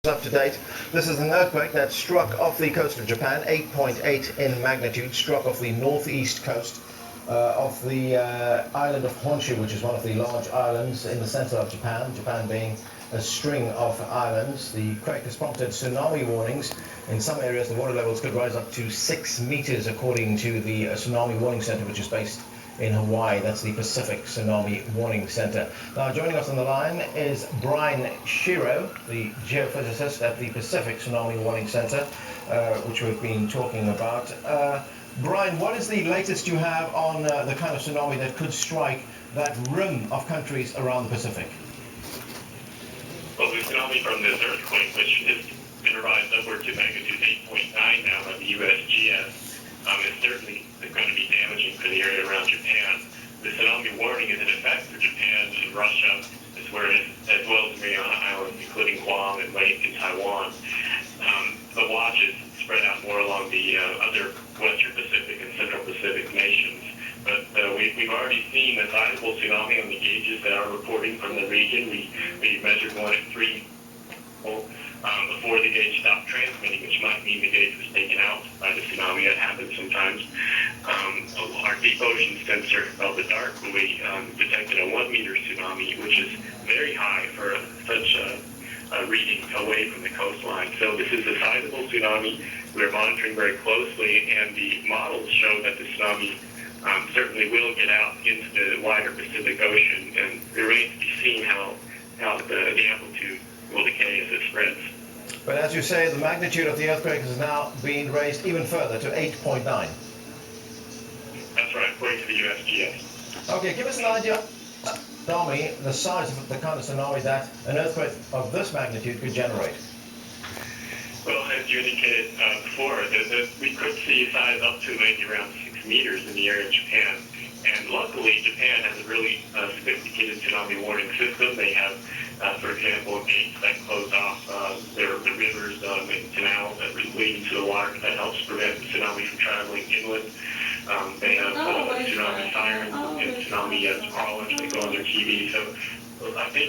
Up to date. This is an earthquake that struck off the coast of Japan, 8.8 in magnitude, struck off the northeast coast of the island of Honshu, which is one of the large islands in the center of Japan, Japan being a string of islands. The quake has prompted tsunami warnings. In some areas, the water levels could rise up to 6 meters, according to the Tsunami Warning Center, which is based in Hawaii. That's the Pacific Tsunami Warning Center. Now, joining us on the line is Brian Shiro, the geophysicist at the Pacific Tsunami Warning Center, which we've been talking about. Brian, what is the latest you have on the kind of tsunami that could strike that rim of countries around the Pacific? Well, the tsunami from this earthquake, which has been revised upward to magnitude 8.9 now by the USGS, is certainly going to be damaging for the area around Japan. The tsunami warning is in effect for Japan and Russia, as well as the Mariana Islands, including Guam and Lake in Taiwan. The watch is spread out more along the other Western Pacific and Central Pacific nations. But we've already seen a sizable tsunami on the gauges that are reporting from the region. We measured one at 3 before the gauge stopped transmitting, which might mean the gauge was taken out by the tsunami. That happens sometimes. Our deep ocean sensor of the dark buoy detected a 1 meter tsunami, which is very high for such a reading away from the coastline. So this is a sizable tsunami. We're monitoring very closely, and the models show that the tsunami certainly will get out into the wider Pacific Ocean, and it remains to be seen how the amplitude will decay as it spreads. But as you say, the magnitude of the earthquake has now been raised even further to 8.9. That's right, according to the USGS. Okay, give us an idea, tsunami, the size of the kind of tsunami that an earthquake of this magnitude could generate. Well, as you indicated before, we could see a size up to maybe around 6 meters in the area of Japan. And luckily, Japan has a really sophisticated tsunami warning system. They have, for example, gates that close off the rivers and canals that lead into the water that helps prevent the tsunami from traveling inland. They have tsunami sirens and tsunami alarms that go on their TV. So I think